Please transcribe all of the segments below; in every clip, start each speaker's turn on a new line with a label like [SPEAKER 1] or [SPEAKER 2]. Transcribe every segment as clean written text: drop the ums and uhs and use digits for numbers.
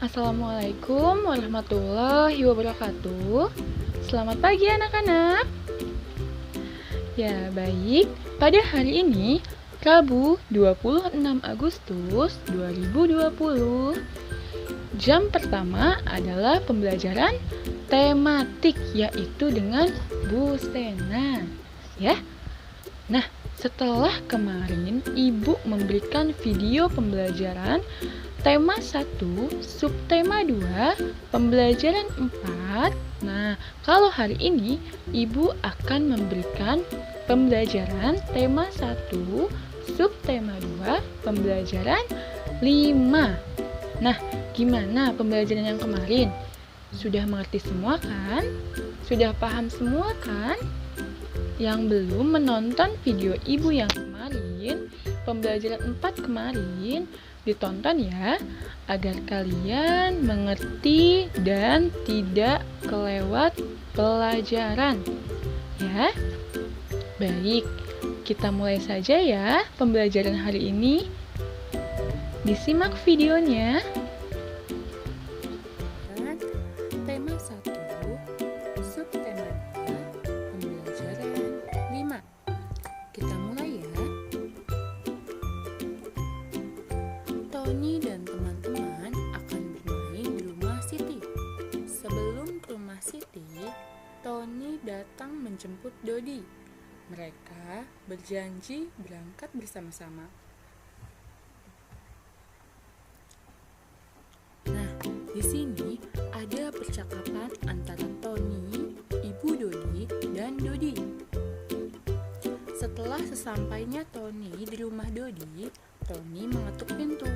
[SPEAKER 1] Assalamualaikum warahmatullahi wabarakatuh. Selamat pagi anak-anak. Ya, baik. Pada hari ini, Rabu 26 Agustus 2020, jam pertama adalah pembelajaran tematik, yaitu dengan Bu Sena. Ya. Nah, setelah kemarin Ibu memberikan video pembelajaran tema 1, subtema 2, pembelajaran 4. Nah, kalau hari ini Ibu akan memberikan pembelajaran tema 1, subtema 2, pembelajaran 5. Nah, gimana pembelajaran yang kemarin? Sudah mengerti semua kan? Sudah paham semua kan? Yang belum menonton video Ibu yang kemarin, pembelajaran 4 kemarin, ditonton ya, agar kalian mengerti dan tidak kelewat pelajaran. Ya, baik, kita mulai saja ya pembelajaran hari ini. Disimak videonya.
[SPEAKER 2] Tema 1, subtema 2, pembelajaran 5. Kita mulai ya. Tony dan teman-teman akan bermain di rumah Siti. Sebelum ke rumah Siti, Tony datang menjemput Dodi. Mereka berjanji berangkat bersama-sama. Nah, di sini ada percakapan antara Tony, Ibu Dodi, dan Dodi. Setelah sesampainya Tony di rumah Dodi, Tony mengetuk pintu.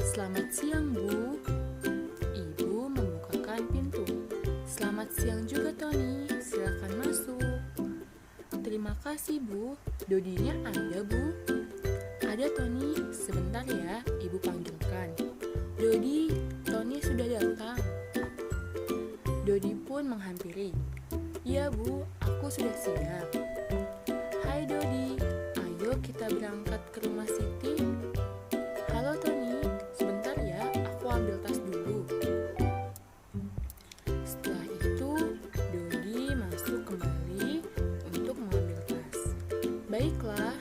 [SPEAKER 2] "Selamat siang, Bu." Ibu membukakan pintu. "Selamat siang juga, Tony. Silakan masuk." "Terima kasih, Bu. Dodinya ada, Bu?" "Ada, Tony. Sebentar ya, Ibu panggilkan." "Dodi, Tony sudah datang." Dodi pun menghampiri. "Iya, Bu, aku sudah siap." "Hai Dodi, ayo kita berangkat ke rumah Siti." "Halo Tony, sebentar ya, aku ambil tas dulu." Setelah itu, Dodi masuk kembali untuk mengambil tas. "Baiklah."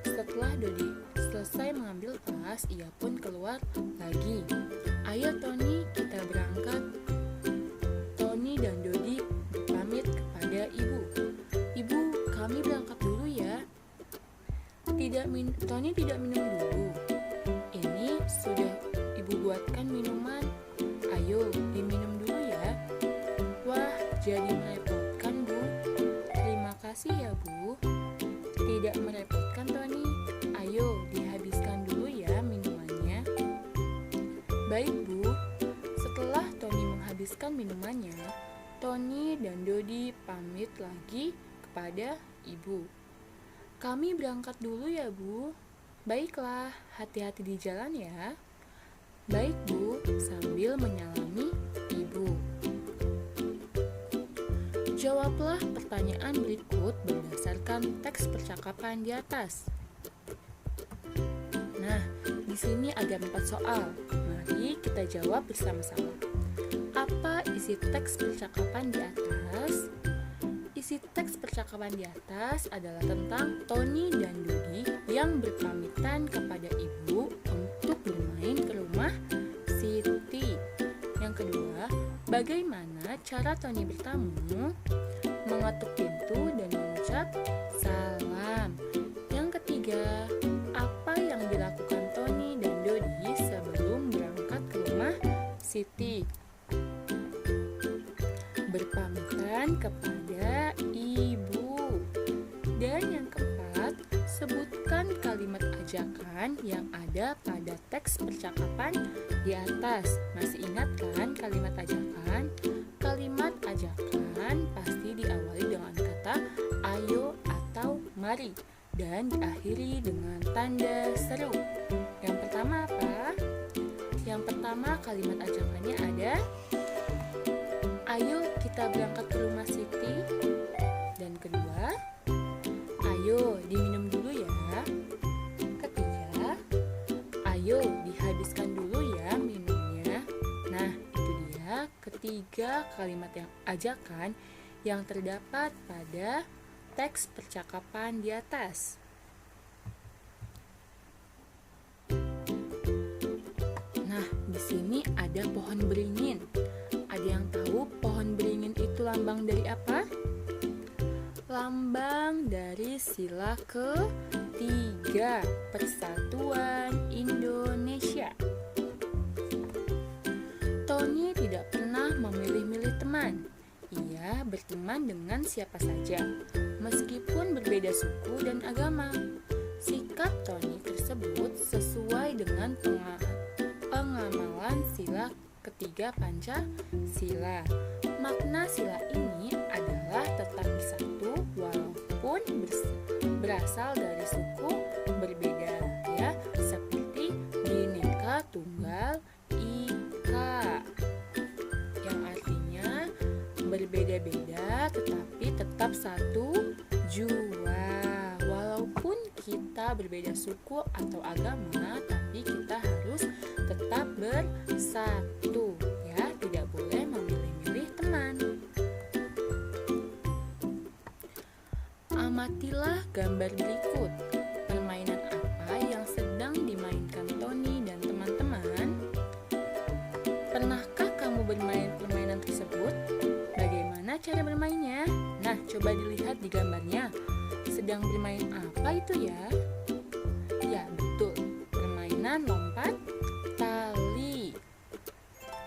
[SPEAKER 2] Setelah Dodi selesai mengambil tas, ia pun keluar lagi. "Ayo Tony, kita berangkat." Tony dan Dodi pamit kepada ibu. "Ibu, kami berangkat dulu ya." Tony tidak minum dulu. "Ini sudah Ibu buatkan minuman. Ayo, diminum dulu ya." "Wah, jadi merepotkan, Bu." "Terima kasih ya, Bu." "Tidak merepotkan, Tony. Ayo, dihabiskan dulu ya minumannya." "Baik, Bu." Setelah Tony menghabiskan minumannya, Tony dan Dodi pamit lagi kepada ibu. "Kami berangkat dulu ya, Bu." "Baiklah, hati-hati di jalan ya." "Baik, Bu," sambil menyalami ibu. Jawablah pertanyaan berikut berdasarkan teks percakapan di atas. Nah, di sini ada 4 soal. Mari kita jawab bersama-sama. Apa isi teks percakapan di atas? Isi teks percakapan di atas adalah tentang Tony dan Dodi yang berpamitan kepada ibu untuk bermain ke rumah Siti. Yang kedua, bagaimana cara Tony bertamu? Mengetuk pintu dan mengucap salam. Yang ketiga, apa yang dilakukan Tony dan Dodi sebelum berangkat ke rumah Siti? Berpamitan kepada ibu. Dan yang keempat, sebutkan kalimat ajakan yang ada pada teks percakapan di atas. Masih ingat kan kalimat ajakan? Kalimat ajakan pasti diawali dengan kata ayo atau mari dan diakhiri dengan tanda seru. Yang pertama apa? Yang pertama kalimat ajakannya ada ayo kita berangkat ke rumah Siti. Dan kedua, ayo diminum dulu ya. Ketiga, ayo dihabiskan dulu ya minumnya. ketiga kalimat yang ajakan yang terdapat pada teks percakapan di atas. Nah, di sini ada pohon beringin. Ada yang tahu pohon beringin itu lambang dari apa? Lambang dari sila ketiga Persatuan Indonesia. Tony tidak pernah memilih-milih teman. Ia berteman dengan siapa saja, meskipun berbeda suku dan agama. Sikap Tony tersebut sesuai dengan pengamalan sila ketiga Pancasila. Makna sila ini adalah tetap bersatu walaupun berasal dari suku berbeda, ya, seperti Bhinneka Tunggal Ika, yang artinya berbeda-beda tetapi tetap satu jua. Walaupun kita berbeda suku atau agama, tapi kita harus tetap bersatu, ya, tidak boleh memilih-milih teman. Amatilah gambar berikut. Permainan apa yang sedang dimainkan Tony dan teman-teman? Pernahkah kamu bermain permainan tersebut? Bagaimana cara bermainnya? Nah, coba dilihat di gambarnya. Sedang bermain apa itu ya? Ya, betul. Permainan lompat tali.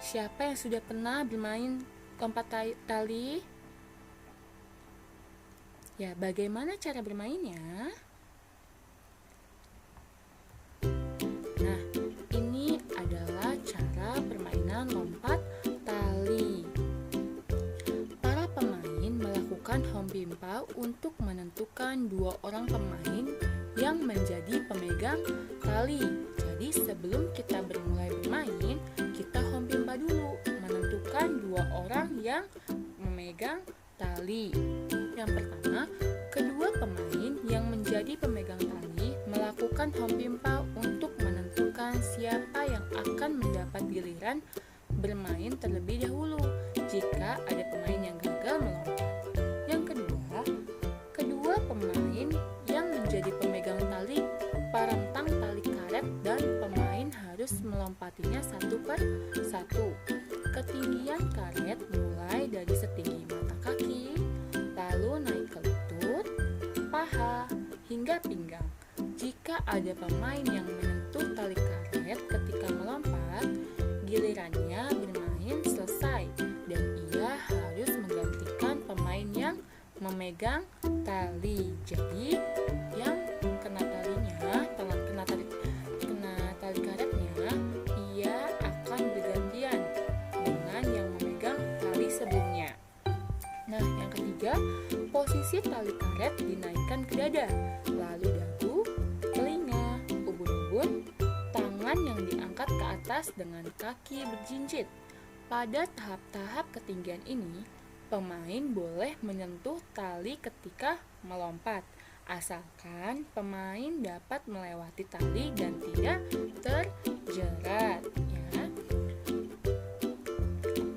[SPEAKER 2] Siapa yang sudah pernah bermain lompat tali? Ya, bagaimana cara bermainnya? Nah, ini adalah cara permainan lompat tali. Para pemain melakukan hompimpa untuk menentukan dua orang pemain yang menjadi pemegang tali. Jadi sebelum kita bermulai bermain, kita hompimpa dulu, menentukan dua orang yang memegang tali. Yang pertama, kedua pemain yang menjadi pemegang tali melakukan hompimpa untuk menentukan siapa yang akan mendapat giliran bermain terlebih dahulu jika ada pemain yang gagal melompat. Yang kedua, kedua pemain yang menjadi pemegang tali parentang tali karet dan pemain harus melompatinya satu per satu. Ketinggian karet mulai dari setinggi mata kaki, lalu naik ke lutut, paha, hingga pinggang. Jika ada pemain yang menyentuh tali karet ketika melompat, gilirannya bermain selesai dan ia harus menggantikan pemain yang memegang tali. Jadi, yang kena talinya, kena tali karetnya, ia akan bergantian dengan yang memegang tali sebelumnya. Nah, yang ketiga, posisi tali karet dinaikkan ke dada, lalu dagu, telinga, ubun-ubun, tangan yang diangkat ke atas dengan kaki berjinjit. Pada tahap-tahap ketinggian ini, pemain boleh menyentuh tali ketika melompat, asalkan pemain dapat melewati tali dan tidak terjerat, ya.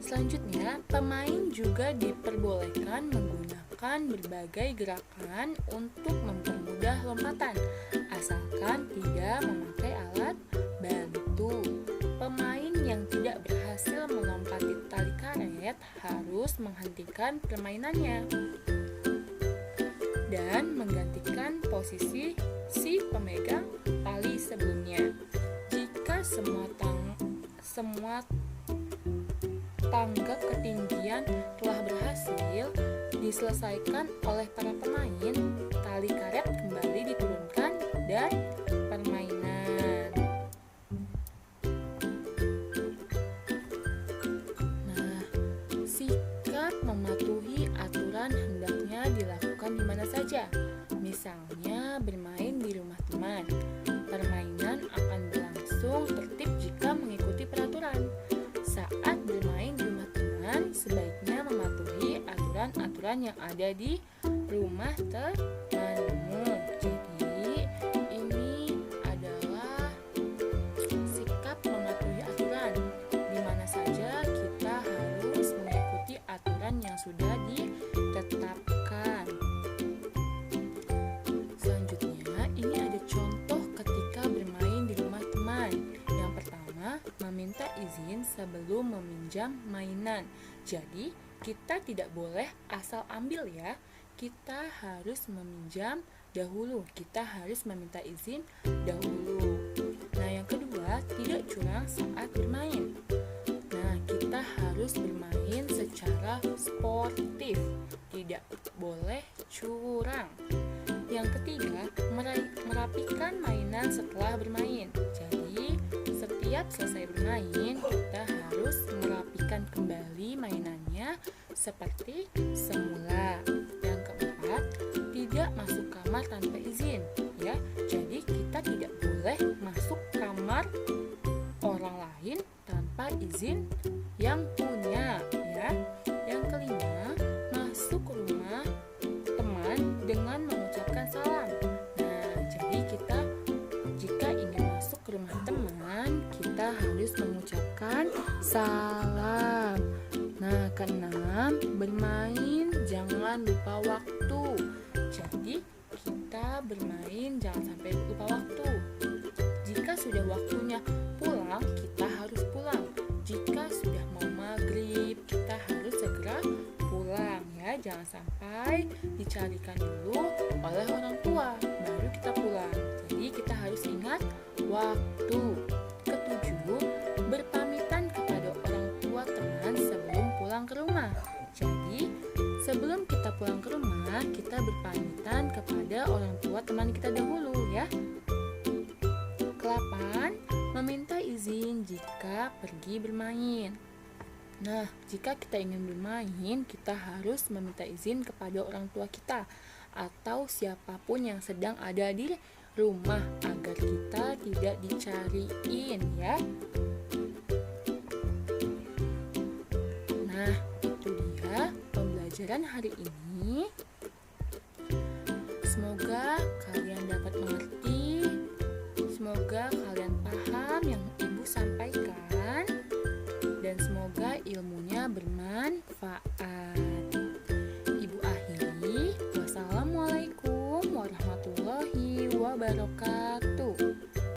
[SPEAKER 2] Selanjutnya, pemain juga diperbolehkan menggunakan berbagai gerakan untuk mempermudah lompatan, asalkan tidak memakai alat bantu. Pemain yang tidak berhasil melompati tali karet harus menghentikan permainannya dan menggantikan posisi si pemegang tali sebelumnya. Jika semua tangga ketinggian telah berhasil diselesaikan oleh para pemain, tali karet kembali diturunkan dan permainan. Nah, sikap mematuhi aturan hendaknya dilakukan di mana saja. Misalnya bermain di rumah teman. Permainan akan berlangsung tertib jika mengikuti peraturan. Saat bermain di rumah teman, sebaiknya mematuhi aturan-aturan yang ada di rumah temanmu. Jadi, ini adalah sikap mematuhi aturan. Di mana saja kita harus meminta izin sebelum meminjam mainan. Jadi, kita tidak boleh asal ambil ya. Kita harus meminjam dahulu. Kita harus meminta izin dahulu. Nah, yang kedua, tidak curang saat bermain. Nah, kita harus bermain secara sportif. Tidak boleh curang. Yang ketiga, merapikan mainan setelah bermain. Jadi, setiap selesai bermain, kita harus merapikan kembali mainannya seperti semula. Yang keempat, tidak masuk kamar tanpa izin, ya. Jadi, kita tidak boleh masuk kamar orang lain tanpa izin yang punya, ya. Yang kelima, masuk rumah teman dengan mengucapkan salam. Nah, jadi kita jika ingin masuk ke rumah teman, kita harus mengucapkan salam. Nah, keenam, bermain jangan lupa waktu. Jadi, kita bermain jangan sampai lupa waktu. Jika sudah waktunya pulang, kita harus pulang. Jika sudah mau maghrib, kita harus segera pulang ya. Jangan sampai dicarikan dulu oleh orang tua, baru kita pulang. Jadi kita harus ingat waktu. Ketujuh, berpamitan kepada orang tua teman sebelum pulang ke rumah. Jadi, sebelum kita pulang ke rumah, kita berpamitan kepada orang tua teman kita dahulu ya. Ke-8, meminta izin jika pergi bermain. Nah, jika kita ingin bermain, kita harus meminta izin kepada orang tua kita atau siapapun yang sedang ada di rumah agar kita tidak dicariin ya. Nah, itu dia pembelajaran hari ini. Semoga kalian dapat mengerti. Semoga kalian paham yang Ibu sampaikan dan semoga ilmunya bermanfaat.